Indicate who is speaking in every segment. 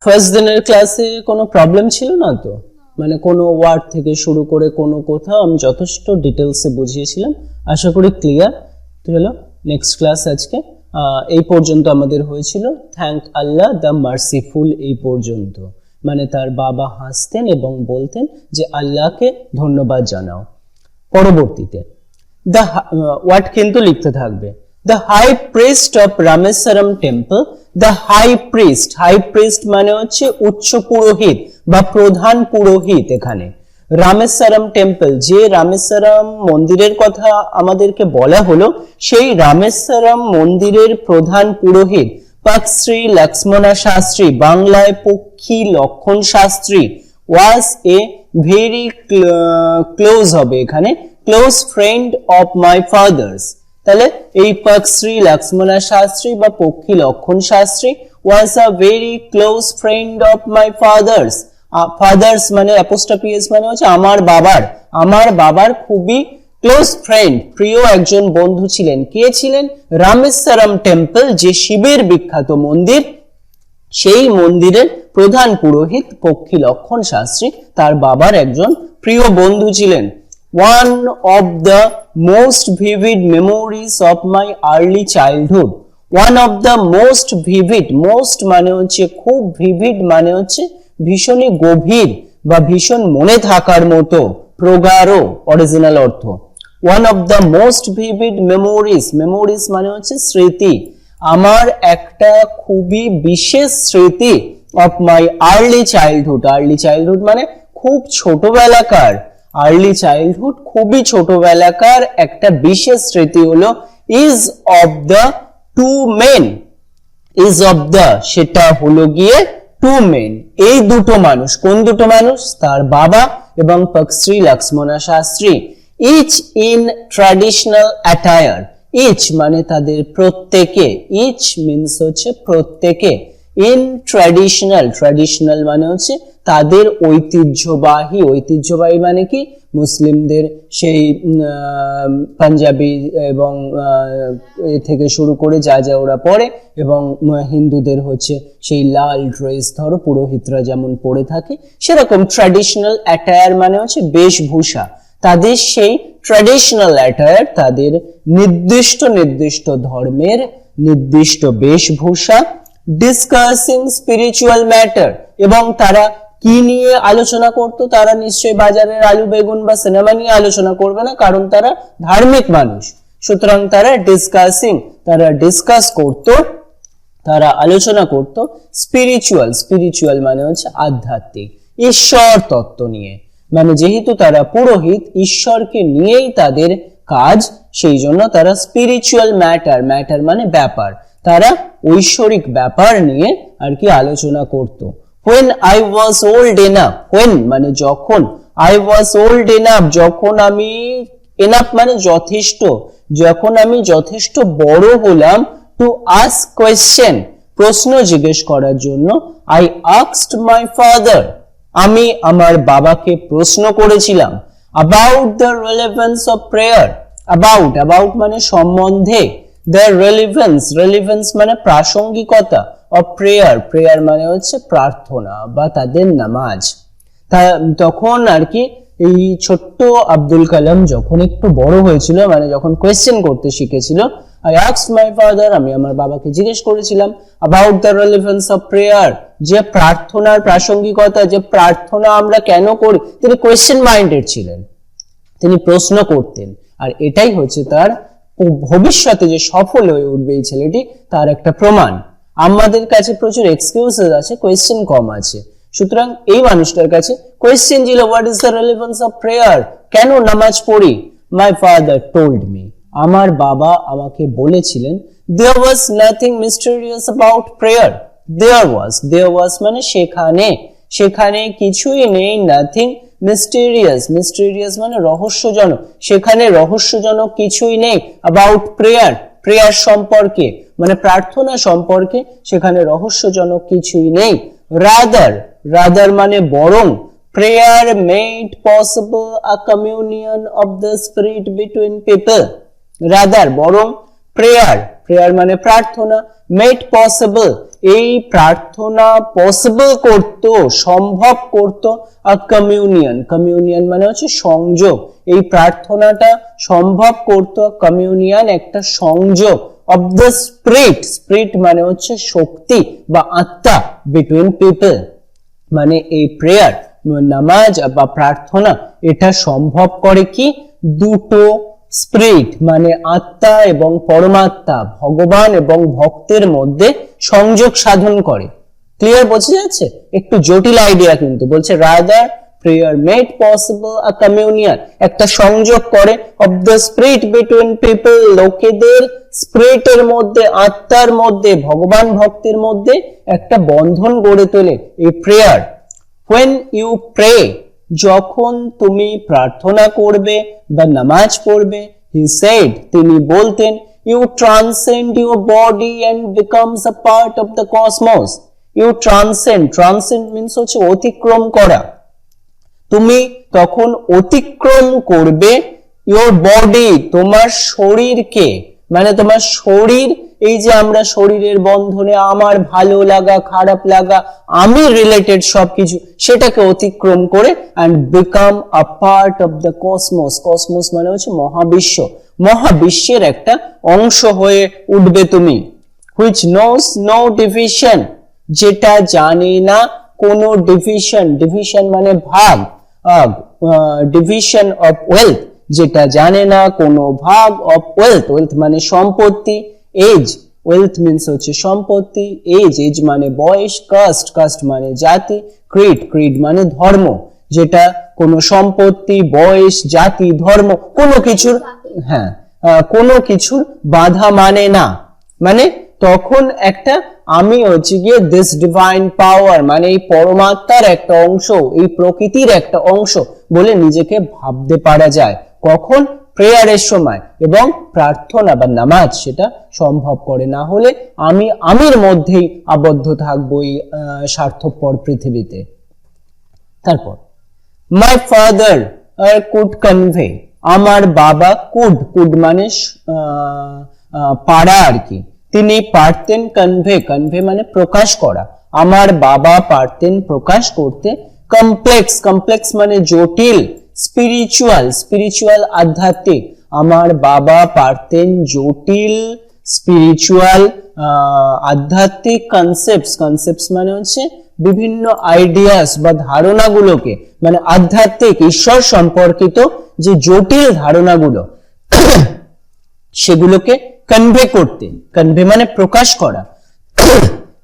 Speaker 1: First দিনের ক্লাসে কোনো প্রবলেম ছিল না তো? মানে কোনো ওয়ার্ড থেকে শুরু করে কোনো কোথাও আমি যথেষ্ট ডিটেলসে বুঝিয়েছিলাম, আশা করি ক্লিয়ার। তো চলো নেক্সট ক্লাস আজকে এই পর্যন্ত আমাদের হয়েছিল। থ্যাংক আল্লাহ দ্য মার্সিফুল, এই পর্যন্ত। মানে তার বাবা হাসতেন এবং বলতেন যে আল্লাহকে ধন্যবাদ জানাও। পরবর্তীতে দ্য ওয়ার্ড কিন্তু লিখতে থাকবে। The high priest of Rameswaram temple, the high priest মানে হচ্ছে উচ্চ পুরোহিত বা প্রধান পুরোহিত। এখানে রামেশ্বরম টেম্পল, যে রামেশ্বরম মন্দিরের কথা আমাদেরকে বলা হলো, সেই রামেশ্বরম মন্দিরের প্রধান পুরোহিত পক্ষশ্রী লক্ষ্মণা শাস্ত্রী, বাংলায় Pakshi Lakshman Shastri, was a very close হবে এখানে, close friend of my father's. তাহলে এই পক্ষশ্রী লক্ষ্মণা শাস্ত্রী বা Pakshi Lakshman Shastri was a very close friend of my father's. Father's মানে অ্যাপোস্ট্রফি মানে হচ্ছে আমার বাবার খুবই ক্লোজ ফ্রেন্ড, প্রিয় একজন বন্ধু ছিলেন। কে ছিলেন? রামেশ্বরম টেম্পল, যে শিবের বিখ্যাত মন্দির, সেই মন্দিরের প্রধান পুরোহিত পক্ষী লক্ষণ শাস্ত্রী তার বাবার একজন প্রিয় বন্ধু ছিলেন। One of the most vivid memories of my early childhood, one of the most vivid, most মানে হচ্ছে খুব, vivid মানে হচ্ছে ভীষণই গভীর বা ভীষণ মনে থাকার মতো, প্রগাঢ় অরিজিনাল অর্থ। One of the most vivid memories, memories মানে হচ্ছে স্মৃতি, আমার একটা খুবই বিশেষ স্মৃতি of my early childhood, early childhood মানে খুব ছোটবেলাকার, আর্লি চাইল্ডহুড খুবই ছোটবেলাকার একটা বিশেষ স্মৃতি হলো is of the two men, is of the সেটা হলো গিয়ে টু মেন, এই দুটো মানুষ। কোন দুটো মানুষ? তার বাবা এবং Pakshashri Lakshmana Shastri. Each in traditional attire, each মানে তাদের প্রত্যেকে, ইচ মিন্স হচ্ছে প্রত্যেকে, ইন ট্র্যাডিশনাল, ট্র্যাডিশনাল মানে হচ্ছে তাদের ঐতিহ্যবাহী, ঐতিহ্যবাহী মানে কি? মুসলিমদের সেই পাঞ্জাবি এবং থেকে শুরু করে যা যা ওরা পরে, এবং হিন্দুদের হচ্ছে সেই লাল ড্রেস, ধরো পুরোহিতরা যেমন পরে থাকে সেরকম। ট্র্যাডিশনাল অ্যাটায়ার মানে হচ্ছে বেশভূষা, তাদের সেই ট্র্যাডিশনাল অ্যাটায়ার, তাদের নির্দিষ্ট নির্দিষ্ট ধর্মের নির্দিষ্ট বেশভূষা। ডিসকাসিং স্পিরিচুয়াল ম্যাটার, এবং তারা কি নিয়ে আলোচনা করতো? তারা নিশ্চয়ই বাজারের আলু বেগুন বা সিনেমা নিয়ে আলোচনা করবে না, কারণ তারা ধার্মিক মানুষ। সুতরাং তারা ডিসকাসিং, তারা ডিসকাস করতো, তারা আলোচনা করতো স্পিরিচুয়াল, স্পিরিচুয়াল মানে হচ্ছে আধ্যাত্মিক, ঈশ্বর তত্ত্ব নিয়ে। মানে যেহেতু তারা পুরোহিত, ঈশ্বরকে নিয়েই তাদের কাজ, সেই জন্য তারা স্পিরিচুয়াল ম্যাটার, ম্যাটার মানে ব্যাপার, তারা ঐশ্বরিক ব্যাপার নিয়ে আর কি আলোচনা করত। when I was old enough, when মানে যখন, I was old enough যখন আমি, enough মানে যথেষ্ট, যখন আমি যথেষ্ট বড় হলাম, to ask question প্রশ্ন জিজ্ঞেস করার জন্য, I asked my father আমি আমার বাবাকে প্রশ্ন করেছিলাম, about the relevance of prayer, about, about মানে সম্বন্ধে, the relevance, relevance মানে প্রাসঙ্গিকতা, of prayer, prayer মানে হচ্ছে প্রার্থনা বা তাদের নামাজ। তখন আর কি এই ছোট্ট আব্দুল কালাম যখন একটু বড় হয়েছিল, মানে যখন কোয়েশ্চেন করতে শিখেছিল, I asked my father আমি আমার বাবাকে জিজ্ঞেস করেছিলাম about the relevance of prayer, যে প্রার্থনার প্রাসঙ্গিকতা, যে প্রার্থনা আমরা কেন করি। তিনি কোয়েশ্চেন মাইন্ডেড ছিলেন, তিনি প্রশ্ন করতেন, আর এটাই হচ্ছে তার ভবিষ্যতে যে সফল হয়ে উঠবে এই ছেলেটি, তার একটা প্রমাণ। আমাদের কাছে প্রচুর এক্সকিউজেস আছে, কোয়েশ্চেন কম আছে। সুতরাং এই মানুষটার কাছে কোয়েশ্চেন ছিল, what is the relevance of prayer, কেন নামাজ পড়ি। মাই ফাদার টোল্ড মি, আমার বাবা আমাকে বলেছিলেন, there was nothing mysterious about prayer, there was মানে সেখানে, সেখানে কিছুই নেই, nothing mysterious, mysterious মানে রহস্যজনক, সেখানে রহস্যজনক কিছুই নেই, about prayer, প্রেয়ার সম্পর্কে মানে প্রার্থনা সম্পর্কে সেখানে রহস্যজনক কিছুই নেই। রাদার, রাদার মানে বরং, prayer made possible a communion of the spirit between people, rather বরং প্রেয়ার, প্রেয়ার মানে প্রার্থনা, মেড পসিবল এই প্রার্থনা পসিবল করত, সম্ভব করত আ কমিউনিয়ন। কমিউনিয়ন মানে হচ্ছে সংযোগ। এই প্রার্থনাটা সম্ভব করত কমিউনিয়ন, একটা সংযোগ অফ দ্য স্পিরিট। স্পিরিট মানে হচ্ছে শক্তি বা আত্মা, বিটুইন পিপল। মানে এই প্রেয়ার, নামাজ বা প্রার্থনা, এটা সম্ভব করে কি, দুটো স্পিরিট মানে আত্মা এবং পরমাত্মা, ভগবান এবং ভক্তের মধ্যে সংযোগ সাধন করে। ক্লিয়ার, বোঝা যাচ্ছে? একটু জটিল আইডিয়া কিন্তু। বলছে রাদার প্রেয়ার মেড পসিবল আ কমিউনিয়ন, একটা সংযোগ করে of the spirit between people, লোকেদের স্পিরিটের মধ্যে, আত্মার মধ্যে, ভগবান ভক্তের মধ্যে একটা বন্ধন গড়ে তোলে এই প্রেয়ার। when you pray, যখন তুমি প্রার্থনা করবে বা নামাজ পড়বে, he said, তিনি বলতেন, you transcend your body and becomes a part of the cosmos. you transcend, transcend means হচ্ছে অতিক্রম করা। তুমি তখন অতিক্রম করবে your body, তোমার শরীরকে, মানে তোমার শরীর, এই যে আমরা শরীরের বন্ধনে আমার ভালো লাগা, খারাপ লাগা, আমি রিলেটেড সবকিছু, সেটাকে অতিক্রম করে and become a part of the cosmos. cosmos মানে হচ্ছে মহাবিশ্ব, মহাবিশ্বের একটা অংশ হয়ে উঠবে তুমি। which knows no division, যেটা জানে না কোনো ডিভিশন। ডিভিশন মানে ভাগ, ডিভিশন অফ ওয়েলথ, যেটা জানে না কোনো ভাগ অফ ওয়েলথ। ওয়েলথ মানে সম্পত্তি, এজ, ওয়েলথ মিন্স হচ্ছে সম্পত্তি, এজ, এজ মানে বয়স, কাস্ট, কাস্ট মানে জাতি, ক্রিড, ক্রিড মানে ধর্ম, যেটা কোনো সম্পত্তি, বয়স, জাতি, ধর্ম, কোনো কিছুর, হ্যাঁ, কোনো কিছুর বাধা মানে না। মানে তখন একটা আমি হচ্ছে গিয়ে দিস ডিভাইন পাওয়ার, মানে এই পরমাত্মার একটা অংশ, এই প্রকৃতির একটা অংশ বলে নিজেকে ভাবতে পারা যায়। কখন? প্রেয়ারের সময়। এবং প্রার্থনা বা নামাজ সেটা সম্ভব করে, না হলে আমির মধ্যেই আবদ্ধ থাকবো এই স্বার্থপর পৃথিবীতে। তারপর মাই ফাদার কুড কনভে, আমার বাবা, কুড, কুড মানে পারা আর কি, তিনি পারতেন, কনভে, কনভে মানে প্রকাশ করা, আমার বাবা পারতেন প্রকাশ করতে কমপ্লেক্স, কমপ্লেক্স মানে জটিল, স্পিরিচুয়াল, স্পিরিচুয়াল আধ্যাত্মিক, আমার বাবা পারতেন জটিল স্পিরিচুয়াল আধ্যাত্মিক কনসেপ্টস, কনসেপ্টস মানে হচ্ছে বিভিন্ন আইডিয়াস বা ধারণাগুলোকে, মানে আধ্যাত্মিক ঈশ্বর সম্পর্কিত যে জটিল ধারণাগুলো সেগুলোকে কনভে করতে, কনভে মানে প্রকাশ করা,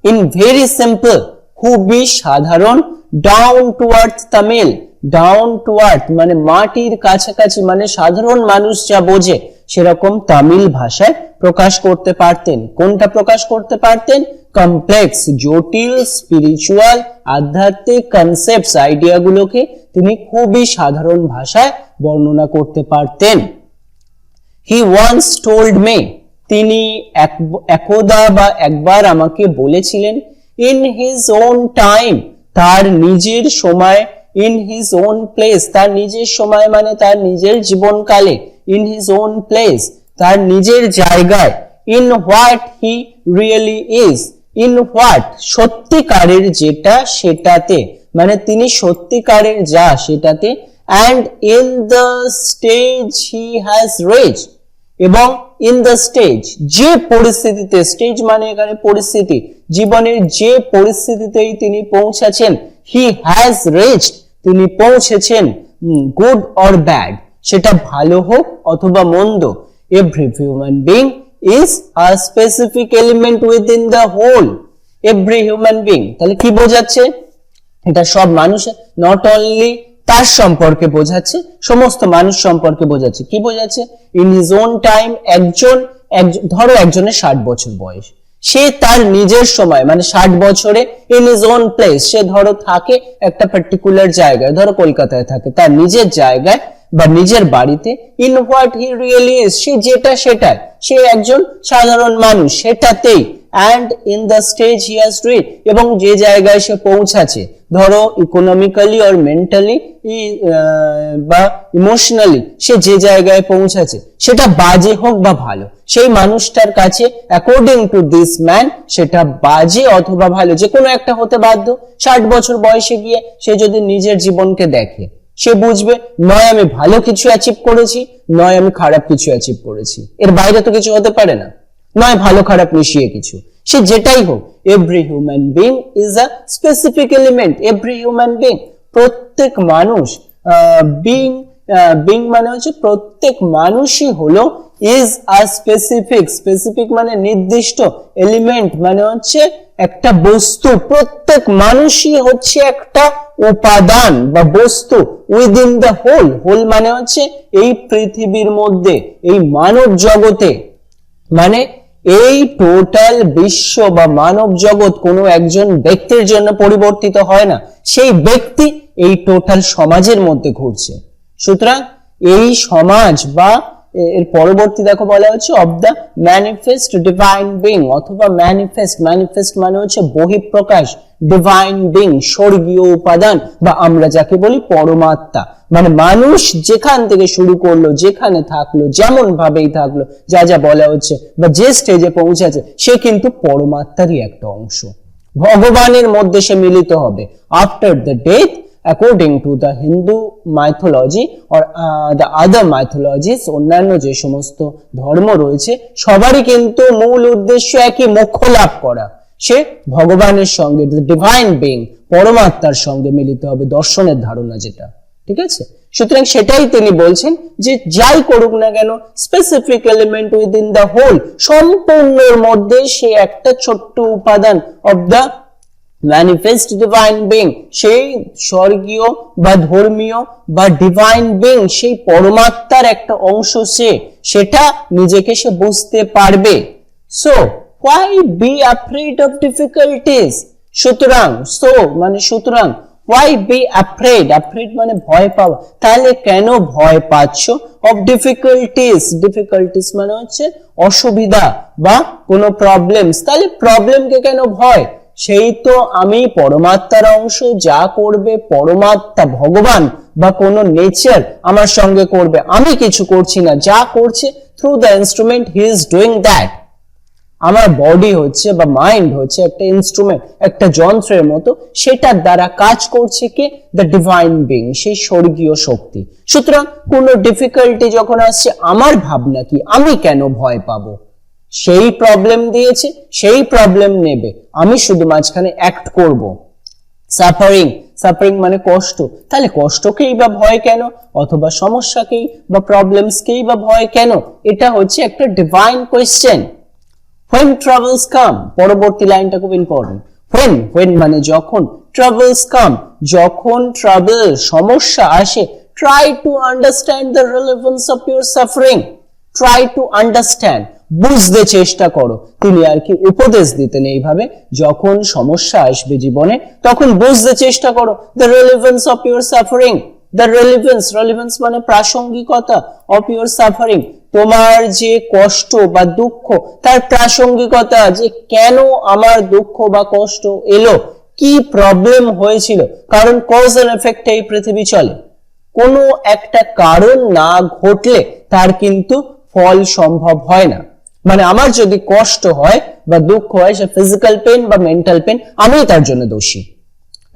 Speaker 1: ইন ভেরি সিম্পল, খুবই সাধারণ, down to earth Tamil, down to earth মানে মাটির কাছাকাছি, মানে সাধারণ মানুষ যা বোঝে সেরকম তামিল ভাষায় প্রকাশ করতে পারতেন। কোনটা প্রকাশ করতে পারতেন? কমপ্লেক্স, জটিল স্পিরিচুয়াল আধ্যাত্মিক কনসেপ্টস, আইডিয়াগুলোকে তিনি খুবই সাধারণ ভাষায় বর্ণনা করতে পারতেন। হি ওয়ান্স টোল্ড মি, তিনি একদা বা একবার আমাকে বলেছিলেন, ইন হিজ ওন টাইম, তার নিজের সময়, ইন হিজ ওন প্লেস, তার নিজের সময় মানে তার নিজের জীবনকালে, ইন হিজ ওন প্লেস, তার নিজের জায়গায়, in what he really is, in what সত্যিকারের যেটা সেটাতে, মানে তিনি সত্যিকারের যা সেটাতে, and in the stage he has reached, এবং in the stage যে পরিস্থিতিতে, স্টেজ মানে এখানে পরিস্থিতি, জীবনের যে পরিস্থিতিতেই তিনি পৌঁছেছেন, he has reached তিনি পৌঁছেছেন, good or bad সেটা ভালো হোক অথবা মন্দ, every human being is a specific element within the whole, every human being, তাহলে কি বোঝাচ্ছে? এটা সব মানুষের, নট অনলি তার সম্পর্কে বোঝাচ্ছে, সমস্ত মানুষ সম্পর্কে বোঝাচ্ছে। কি বোঝাচ্ছে? ইন হিজ ওন টাইম, একজন, ধরো একজনের 60 বছর বয়স, সে তার নিজের সময় মানে 60 বছরে, ইন হিজ ওন প্লেস, সে ধরো থাকে একটা পার্টিকুলার জায়গায়, ধরো কলকাতায় থাকে, তার নিজের জায়গায় বা নিজের বাড়িতে, in what he really is, সে যেটা সেটাই, সে একজন সাধারণ মানুষ সেটাতেই, and in the stage he has reached, এবং যে জায়গায় সে পৌঁছাচ্ছে ধরো ইকোনমিক্যালি আর মেন্টালি বা ইমোশনালি সে যে জায়গায় পৌঁছাচ্ছে সেটা বাজে হোক বা ভালো, সেই মানুষটার কাছে অ্যাকর্ডিং টু দিস ম্যান সেটা বাজে অথবা ভালো যে কোনো একটা হতে বাধ্য। 60 বছর বয়সে গিয়ে সে যদি নিজের জীবনকে দেখে, সে বুঝবে নয় আমি ভালো কিছু অ্যাচিভ করেছি, নয় আমি খারাপ কিছু অ্যাচিভ করেছি, এর বাইরে তো কিছু হতে পারে না, নয় ভালো খারাপ মিশিয়ে কিছু, সে যেটাই হোক। Every human being is a specific element. Every human being, প্রত্যেক মানুষ, বিং বিং মানে হচ্ছে প্রত্যেক মানুষই হলো ইজ আ স্পেসিফিক, স্পেসিফিক মানে নির্দিষ্ট, এলিমেন্ট মানে হচ্ছে একটা বস্তু, প্রত্যেক মানুষই হচ্ছে একটা উপাদান বা বস্তু উইদিন দ্য হোল। হোল মানে হচ্ছে এই পৃথিবীর মধ্যে, এই মানব জগতে, মানে এই টোটাল বিশ্ব বা মানব জগৎ কোনো একজন ব্যক্তির জন্য পরিবর্তিত হয় না, সেই ব্যক্তি এই টোটাল সমাজের মধ্যে ঘুরছে। সুতরাং এই সমাজ বা এর পরবর্তী দেখো বলা হচ্ছে of the manifest divine being, অথবা ম্যানিফেস্ট, ম্যানিফেস্ট মানে হচ্ছে বহিঃপ্রকাশ, ডিভাইন বিং স্বর্গীয় উপাদান বা আমরা যাকে বলি পরমাত্মা। মানে মানুষ যেখান থেকে শুরু করলো, যেখানে থাকলো, যেমন ভাবেই থাকলো, যা যা বলা হচ্ছে বা যে স্টেজে পৌঁছাচ্ছে, সে কিন্তু পরমাত্মারই একটা অংশ, ভগবানের মধ্যে সে মিলিত হবে। After the death, according to the Hindu mythology or the other mythologies, অন্যান্য যে সমস্ত ধর্ম রয়েছে সবারই কিন্তু মূল উদ্দেশ্য একই, মোক্ষ লাভ করা, সে ভগবানের সঙ্গে, ডিভাইন বিং পরমাত্মার সঙ্গে মিলিত হবে, দর্শনের ধারণা যেটা, ঠিক আছে। সুতরাং সেটাই তিনি বলছেন যে যাই করুক না কেন, specific element within the whole, সম্পূর্ণের মধ্যে সে একটা ছোট্ট উপাদান of the manifest divine being, সেই স্বর্গীয় বা ধর্মীয় বা ডিভাইন বিং, সেই পরমাত্মার একটা অংশ সে, সেটা নিজেকে সে বুঝতে পারবে। So why be afraid of difficulties? সুতরাং সো মানে সুতরাং, why be afraid? afraid মানে ভয় পাওয়া, তাহলে কেন ভয় পাচ্ছ? of difficulties, difficulties মানে হচ্ছে অসুবিধা বা কোনো প্রবলেমস, তাহলে প্রবলেমকে কেন ভয়? সেই তো আমি পরমাত্মার অংশ, যা করবে পরমাত্মা, ভগবান বা কোনো নেচার আমার সঙ্গে করবে, আমি কিছু করছি না, যা করছে through the instrument he is doing that. আমার বডি হচ্ছে বা মাইন্ড হচ্ছে একটা ইনস্ট্রুমেন্ট, একটা যন্ত্রের মতো, সেটার দ্বারা কাজ করছে কে? দ্য ডিভাইন বিং, সেই স্বর্গীয় শক্তি। সুতরাং কোনো ডিফিকাল্টি যখন আসছে, আমার ভাবনা কি, আমি কেন ভয় পাবো? সেই প্রবলেম দিয়েছে, সেই প্রবলেম নেবে, আমি শুধু মাঝখানে অ্যাক্ট করব। সাফারিং, সাফারিং মানে কষ্ট, তাহলে কষ্টকেই বা ভয় কেন? অথবা সমস্যাকেই বা প্রবলেমসকেই বা ভয় কেন? এটা হচ্ছে একটা divine question. when troubles come, পরবর্তী লাইনটা খুব ইম্পর্টেন্ট। when মানে যখন, troubles come যখন ট্রাবল সমস্যা আসে, try to understand the relevance of your suffering, try to understand বুঝতে চেষ্টা করো। তিনি আর কি উপদেশ দিতেন এইভাবে, যখন সমস্যা আসবে জীবনে তখন বুঝতে চেষ্টা করো the relevance of your suffering, the relevance মানে প্রাসঙ্গিকতা, of your suffering তোমার যে কষ্ট বা দুঃখ তার প্রাসঙ্গিকতা, যে কেন আমার দুঃখ বা কষ্ট এলো, কি প্রবলেম হয়েছিল, কারণ কজ এন্ড এফেক্টে এই পৃথিবী চলে, কোনো একটা কারণ না ঘটলে তার কিন্তু ফল সম্ভব হয় না। মানে আমার যদি কষ্ট হয় বা দুঃখ হয়, সে ফিজিক্যাল পেন বা মেন্টাল পেন, আমি তার জন্য দোষী।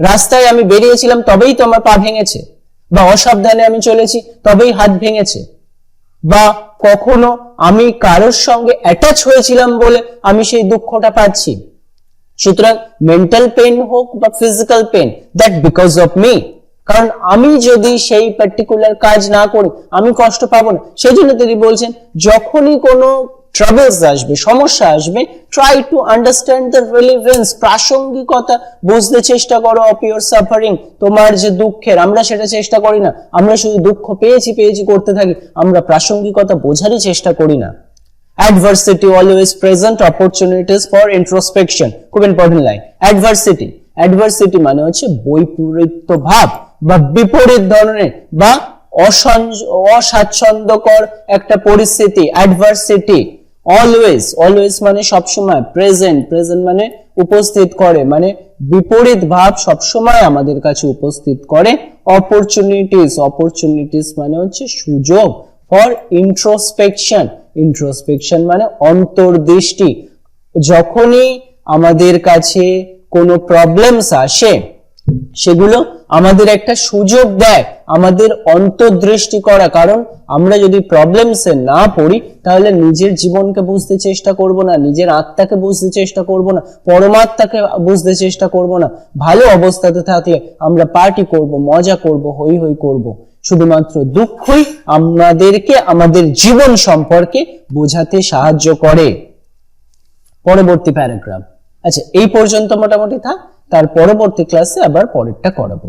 Speaker 1: রাস্তায় আমি বেরিয়েছিলাম তবেই তো আমার পা ভেঙেছে, বা অসাবধানে আমি চলেছি তবেই হাত ভেঙেছে, বা কখনো আমি কারোর সঙ্গে অ্যাটাচ হয়েছিলাম বলে আমি সেই দুঃখটা পাচ্ছি। সুতরাং মেন্টাল পেন হোক বা physical pain, that because of me, কারণ আমি যদি সেই পার্টিকুলার কাজ না করি আমি কষ্ট পাবো না। সেই জন্য তিনি বলছেন যখনই কোনো ট্রাবলস আসবে, সমস্যা আসবে, try to understand the relevance, প্রাসঙ্গিকতা বুঝতে চেষ্টা করো অফ ইউর সাফারিং, তোমার যে দুঃখের। আমরা সেটা চেষ্টা করি না, আমরা শুধু দুঃখ পেয়েছি পেয়েছি করতে থাকি, আমরা প্রাসঙ্গিকতা বোঝারই চেষ্টা করি না। Adversity always present opportunities for introspection, খুব ইম্পর্টেন্ট লাইন। অ্যাডভার্সিটি, অ্যাডভার্সিটি মানে হচ্ছে বৈপরীত্য ভাব বা বিপরীত ধরনের বা অস্বাচ্ছন্দ্যকর একটা পরিস্থিতি, অ্যাডভার্সিটি। অলওয়েজ, অলওয়েজ মানে সবসময়, প্রেজেন্ট, প্রেজেন্ট মানে উপস্থিত করে, মানে বিপরীত ভাব সবসময় আমাদের কাছে উপস্থিত করে। অপরচুনিটিস, অপরচুনিটিস মানে হচ্ছে সুযোগ। ফর ইন্ট্রোস্পেকশন, ইন্ট্রোস্পেকশন মানে অন্তর্দৃষ্টি। যখনই আমাদের কাছে কোনো প্রবলেমস আসে সেগুলো আমাদের একটা সুযোগ দেয় আমাদের অন্তর্দৃষ্টি করা। কারণ আমরা যদি প্রবলেমসে না পড়ি তাহলে নিজের জীবনকে বুঝতে চেষ্টা করব না, নিজের আত্মাকে বুঝতে চেষ্টা করব না, পরমাত্মাকে বুঝতে চেষ্টা করব না। ভালো অবস্থাতে থাকলে আমরা পার্টি করব, মজা করব, হই হই করব। শুধুমাত্র দুঃখই আমাদেরকে আমাদের জীবন সম্পর্কে বোঝাতে সাহায্য করে। পরবর্তী প্যারাগ্রাফ। আচ্ছা, এই পর্যন্ত মোটামুটি থাক, তার পরবর্তী ক্লাসে আবার পরেরটা করাবো।